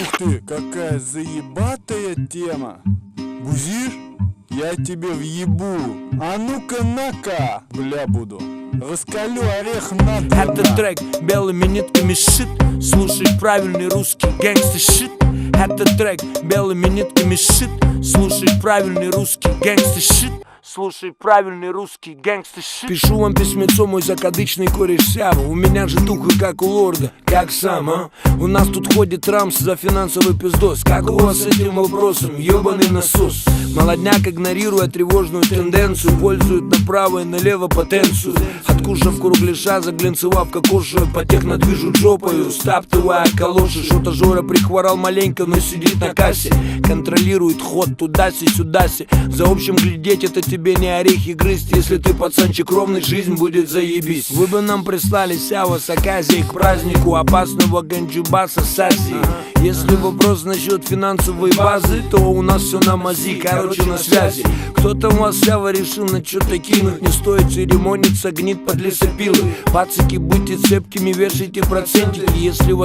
Ух ты, какая заебатая тема. Бузишь? Я тебе въебу. А ну-ка на-ка, бля буду. Раскалю орех надо. Это трек белыми нитками шит. Слушай правильный русский гэнгстер шит. Это трек белыми нитками шит. Слушай правильный русский гэнгстер шит. Слушай правильный русский гэнгстер шит. Пишу вам письмецо, мой закадычный кореш Сява. У меня же туха как у лорда, как сам, а? У нас тут ходит Рамс за финансовый пиздос. Как у вас с этим вопросом, ёбаный насос? Молодняк, игнорируя тревожную тенденцию, пользует направо и налево потенцию. Откушав кругляша, заглянцевав кокошу, по техно движут жопою, стаптывая калоши. Что-то Жора прихворал маленько, но сидит на кассе. Контролирует ход туда-си-сюда-си. За общим глядеть это тебе не орехи грызть. Если ты пацанчик ровный, жизнь будет заебись. Вы бы нам прислали Сява с оказией к празднику опасного ганджубаса с Азии. Если вопрос насчет финансовой базы, то у нас все на мази, короче на связи. Кто-то у вас Сява решил на что-то кинуть. Не стоит церемониться, гнит под лесопилы. Пацики, будьте цепкими, вешайте процентики. Если вас